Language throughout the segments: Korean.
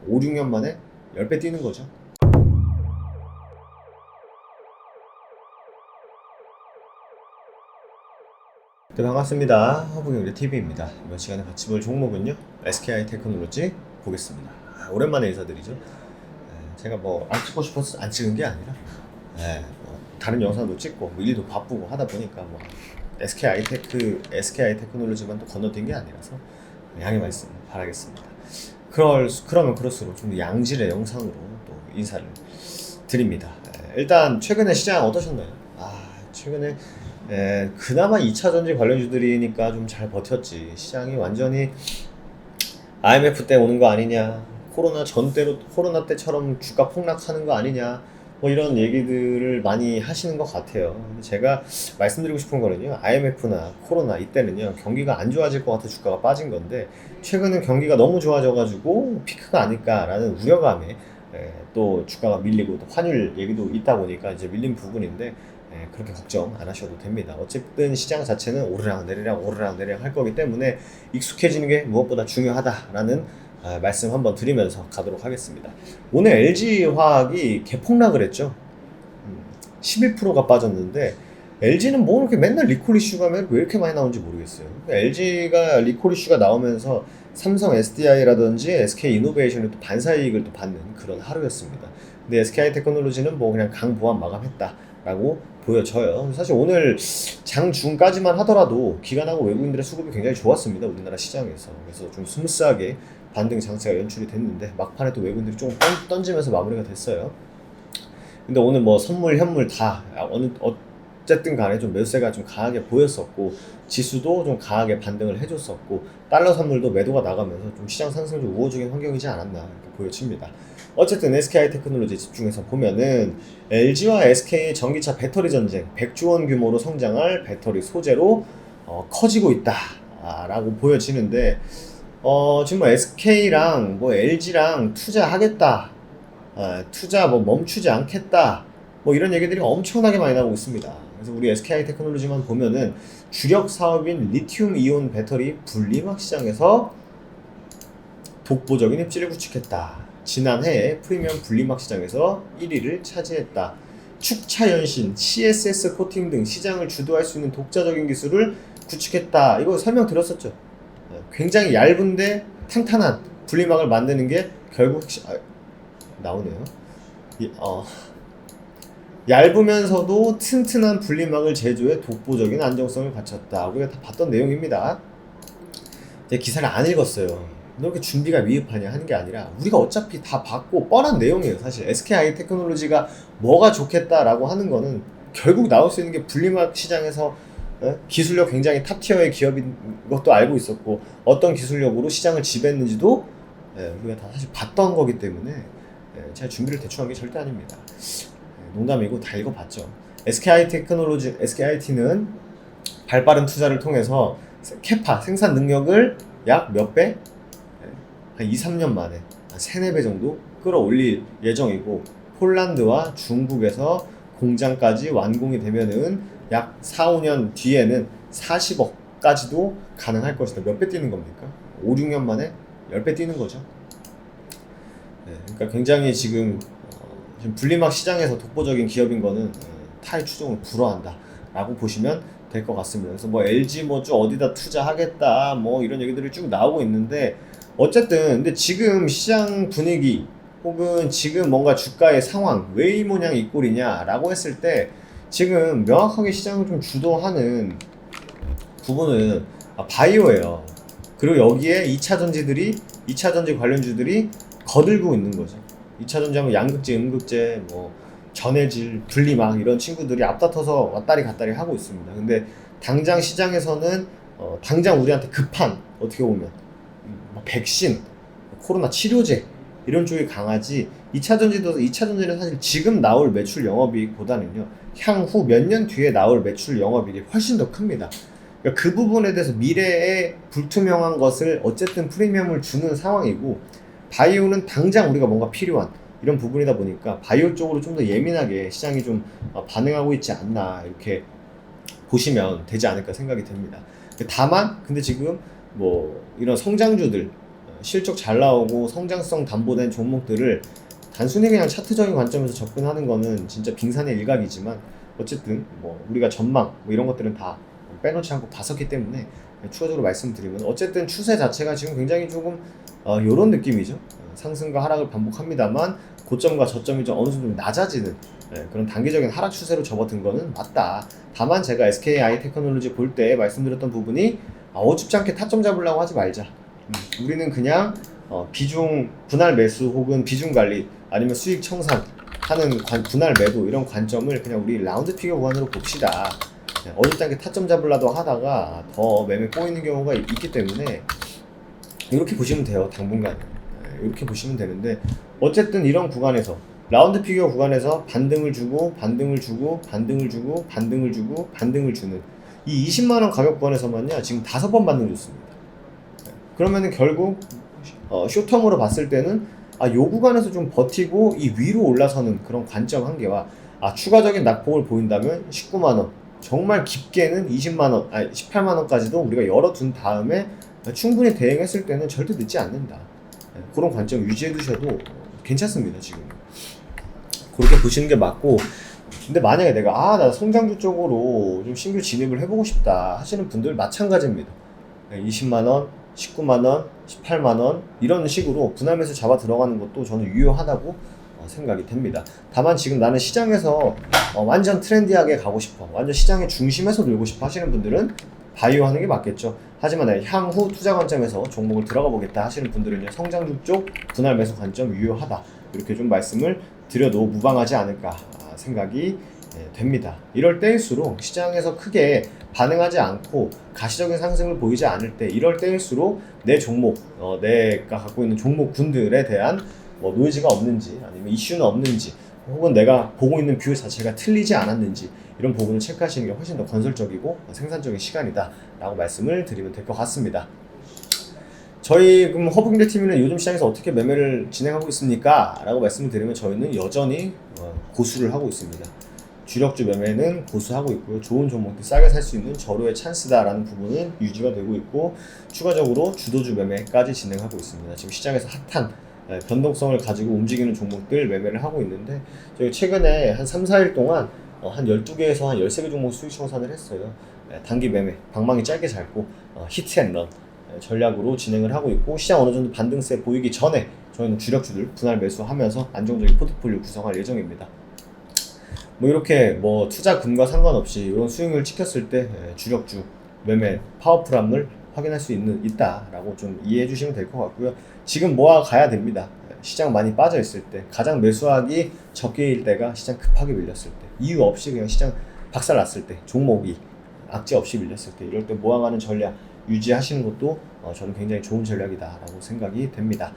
5, 6년 만에 10배 뛰는 거죠. 네, 반갑습니다. 허브경제 TV입니다. 이번 시간에 같이 볼 종목은요, SKI 테크놀로지 보겠습니다. 오랜만에 인사드리죠. 제가 뭐 안 찍고 싶어서 안 찍은 게 아니라 뭐 다른 영상도 찍고 뭐 일도 바쁘고 하다 보니까 뭐 SKI 테크놀로지만 또 건너뛴 게 아니라서 양해 말씀 바라겠습니다. 그러면 그럴수록 좀 양질의 영상으로 또 인사를 드립니다. 일단 최근에 시장 어떠셨나요? 최근에 그나마 2차 전지 관련주들이니까 좀 잘 버텼지. 시장이 완전히 IMF 때 오는 거 아니냐, 코로나 때처럼 주가 폭락하는 거 아니냐, 뭐 이런 얘기들을 많이 하시는 것 같아요. 근데 제가 말씀드리고 싶은 거는요, IMF나 코로나 이때는요, 경기가 안 좋아질 것 같아 주가가 빠진 건데, 최근은 경기가 너무 좋아져가지고 피크가 아닐까라는 우려감에 또 주가가 밀리고, 또 환율 얘기도 있다 보니까 이제 밀린 부분인데, 그렇게 걱정 안 하셔도 됩니다. 어쨌든 시장 자체는 오르락내리락 할 거기 때문에 익숙해지는 게 무엇보다 중요하다라는 말씀 한번 드리면서 가도록 하겠습니다. 오늘 LG화학이 개폭락을 했죠. 11%가 빠졌는데, LG는 뭐 이렇게 맨날 리콜 이슈가 왜 이렇게 많이 나오는지 모르겠어요. LG가 리콜 이슈가 나오면서 삼성 SDI라든지 SK 이노베이션이 또 반사이익을 또 받는 그런 하루였습니다. 근데 SKI 테크놀로지는 뭐 그냥 강보합 마감했다라고 보여져요. 사실 오늘 장중까지만 하더라도 기관하고 외국인들의 수급이 굉장히 좋았습니다. 우리나라 시장에서. 그래서 좀 스무스하게 반등 장세가 연출이 됐는데, 막판에 또 외국인들이 좀 던지면서 마무리가 됐어요. 근데 오늘 뭐 선물, 현물 다 어쨌든 간에 좀 매수세가 좀 강하게 보였었고, 지수도 좀 강하게 반등을 해줬었고, 달러 선물도 매도가 나가면서 좀 시장 상승 좀 우호적인 환경이지 않았나 이렇게 보여집니다. 어쨌든 SKI 테크놀로지 집중해서 보면은 LG와 SK의 전기차 배터리 전쟁, 100조 원 규모로 성장할 배터리 소재로 커지고 있다라고 보여지는데, 지금 뭐 SK랑 뭐 LG랑 투자하겠다, 투자 뭐 멈추지 않겠다, 뭐 이런 얘기들이 엄청나게 많이 나오고 있습니다. 그래서 우리 SKI 테크놀로지만 보면은 주력 사업인 리튬 이온 배터리 분리막 시장에서 독보적인 입지를 구축했다. 지난해 프리미엄 분리막 시장에서 1위를 차지했다. 축차연신, CSS 코팅 등 시장을 주도할 수 있는 독자적인 기술을 구축했다. 이거 설명드렸었죠. 굉장히 얇은데 탄탄한 분리막을 만드는 게 결국 나오네요. 얇으면서도 튼튼한 분리막을 제조해 독보적인 안정성을 갖췄다. 우리가 다 봤던 내용입니다. 기사를 안 읽었어요. 이렇게 준비가 미흡하냐 하는 게 아니라, 우리가 어차피 다 봤고 뻔한 내용이에요. 사실 SKI 테크놀로지가 뭐가 좋겠다라고 하는 거는 결국 나올 수 있는 게 분리막 시장에서 기술력 굉장히 탑티어의 기업인 것도 알고 있었고, 어떤 기술력으로 시장을 지배했는지도 우리가 다 사실 봤던 거기 때문에 제가 준비를 대충 한 게 절대 아닙니다. 농담이고 다 읽어봤죠. SKIT는 발빠른 투자를 통해서 캐파 생산 능력을 약 몇 배? 한 2, 3년 만에 한 3, 4배 정도 끌어올릴 예정이고, 폴란드와 중국에서 공장까지 완공이 되면은 약 4, 5년 뒤에는 40억까지도 가능할 것이다. 몇 배 뛰는 겁니까? 5, 6년 만에 10배 뛰는 거죠. 그러니까 굉장히 지금 분리막 시장에서 독보적인 기업인 거는 타의 추종을 불허한다 라고 보시면 될 것 같습니다. 그래서 뭐 LG 뭐 쭉 어디다 투자하겠다 뭐 이런 얘기들이 쭉 나오고 있는데, 어쨌든 근데 지금 시장 분위기 혹은 지금 뭔가 주가의 상황 왜 이 모양 이 꼴이냐 라고 했을 때, 지금 명확하게 시장을 좀 주도하는 부분은 바이오예요. 그리고 여기에 2차 전지 관련주들이 거들고 있는 거죠. 2차 전지하면 양극재, 음극재, 뭐 전해질, 분리막 이런 친구들이 앞다퉈서 왔다리 갔다리 하고 있습니다. 근데 당장 시장에서는 당장 우리한테 급한, 어떻게 보면 백신, 코로나 치료제 이런 쪽이 강하지, 2차 전지는 사실 지금 나올 매출 영업이익보다는요, 향후 몇 년 뒤에 나올 매출 영업이익이 훨씬 더 큽니다. 그러니까 그 부분에 대해서 미래에 불투명한 것을 어쨌든 프리미엄을 주는 상황이고, 바이오는 당장 우리가 뭔가 필요한 이런 부분이다 보니까 바이오 쪽으로 좀 더 예민하게 시장이 좀 반응하고 있지 않나 이렇게 보시면 되지 않을까 생각이 됩니다. 다만 근데 지금 뭐 이런 성장주들, 실적 잘 나오고 성장성 담보된 종목들을 단순히 그냥 차트적인 관점에서 접근하는 거는 진짜 빙산의 일각이지만 어쨌든 뭐 우리가 전망 뭐 이런 것들은 다 빼놓지 않고 봤었기 때문에 추가적으로 말씀드리면 어쨌든 추세 자체가 지금 굉장히 조금 요런 느낌이죠. 상승과 하락을 반복합니다만 고점과 저점이 좀 어느 정도 낮아지는 그런 단기적인 하락 추세로 접어든 거는 맞다. 다만 제가 SKI 테크놀로지 볼 때 말씀드렸던 부분이 어줍지 않게 타점 잡으려고 하지 말자. 우리는 그냥 비중 분할 매수 혹은 비중 관리 아니면 수익 청산하는 분할 매도 이런 관점을 그냥 우리 라운드 피겨 구간으로 봅시다. 어줍지 않게 타점 잡으려고 하다가 더 매매 꼬이는 경우가 있기 때문에 이렇게 보시면 돼요. 당분간 이렇게 보시면 되는데 어쨌든 이런 구간에서 라운드 피겨 구간에서 반등을 주고 반등을 주고 반등을 주고 반등을 주고 반등을 주는 이 20만원 가격 구간에서만요 지금 5번 반등 줬습니다. 그러면은 결국 쇼텀으로 봤을 때는 요 구간에서 좀 버티고 이 위로 올라서는 그런 관점 한계와 추가적인 낙폭을 보인다면 19만원 정말 깊게는 20만원 18만원까지도 우리가 열어둔 다음에 충분히 대응했을 때는 절대 늦지 않는다. 그런 관점 유지해 두셔도 괜찮습니다. 지금 그렇게 보시는 게 맞고, 근데 만약에 내가 나 성장주 쪽으로 좀 신규 진입을 해보고 싶다 하시는 분들 마찬가지입니다. 20만원 19만원 18만원 이런 식으로 분할 매수 잡아 들어가는 것도 저는 유효하다고 생각이 됩니다. 다만 지금 나는 시장에서 완전 트렌디하게 가고 싶어, 완전 시장의 중심에서 놀고 싶어 하시는 분들은 바이오 하는 게 맞겠죠. 하지만 향후 투자 관점에서 종목을 들어가 보겠다 하시는 분들은요 성장주 쪽 분할 매수 관점 유효하다 이렇게 좀 말씀을 드려도 무방하지 않을까 생각이 됩니다. 이럴 때일수록 시장에서 크게 반응하지 않고 가시적인 상승을 보이지 않을 때 이럴 때일수록 내 종목 내가 갖고 있는 종목군들에 대한 노이즈가 없는지 아니면 이슈는 없는지 혹은 내가 보고 있는 뷰 자체가 틀리지 않았는지 이런 부분을 체크하시는 게 훨씬 더 건설적이고 생산적인 시간이다 라고 말씀을 드리면 될 것 같습니다. 저희 그럼 허브경제TV는 요즘 시장에서 어떻게 매매를 진행하고 있습니까? 라고 말씀을 드리면 저희는 여전히 고수를 하고 있습니다. 주력주 매매는 고수하고 있고요. 좋은 종목들 싸게 살 수 있는 절호의 찬스다라는 부분은 유지가 되고 있고 추가적으로 주도주 매매까지 진행하고 있습니다. 지금 시장에서 핫한 변동성을 가지고 움직이는 종목들 매매를 하고 있는데 저희 최근에 한 3, 4일 동안 한 12개에서 한 13개 종목 수익 청산을 했어요. 단기 매매, 방망이 짧게 잡고 히트앤런 전략으로 진행을 하고 있고 시장 어느 정도 반등세 보이기 전에 저희는 주력주들 분할 매수하면서 안정적인 포트폴리오 구성할 예정입니다. 이렇게 투자금과 상관없이 이런 수익을 찍혔을 때 주력주 매매 파워풀함을 확인할 수 있다라고 좀 이해해 주시면 될 것 같고요. 지금 모아 가야 됩니다. 시장 많이 빠져 있을 때 가장 매수하기 적기일 때가 시장 급하게 밀렸을 때 이유 없이 그냥 시장 박살났을 때 종목이 악재 없이 밀렸을 때 이럴 때 모아가는 전략 유지하시는 것도 저는 굉장히 좋은 전략이다라고 생각이 됩니다.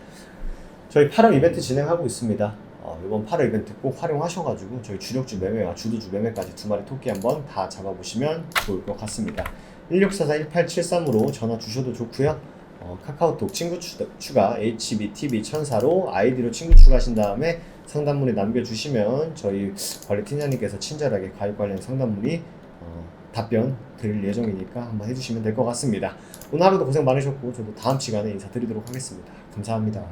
저희 8월 이벤트 진행하고 있습니다. 이번 8월 이벤트 꼭 활용하셔가지고 저희 주력주 매매와 주도주 매매까지 두 마리 토끼 한번 다 잡아보시면 좋을 것 같습니다. 1644-1873으로 전화 주셔도 좋고요. 카카오톡 친구 추가 HBTV1004로 아이디로 친구 추가하신 다음에 상담문에 남겨주시면 저희 관리팀장님께서 친절하게 가입 관련 상담문의 답변 드릴 예정이니까 한번 해주시면 될 것 같습니다. 오늘 하루도 고생 많으셨고 저도 다음 시간에 인사드리도록 하겠습니다. 감사합니다.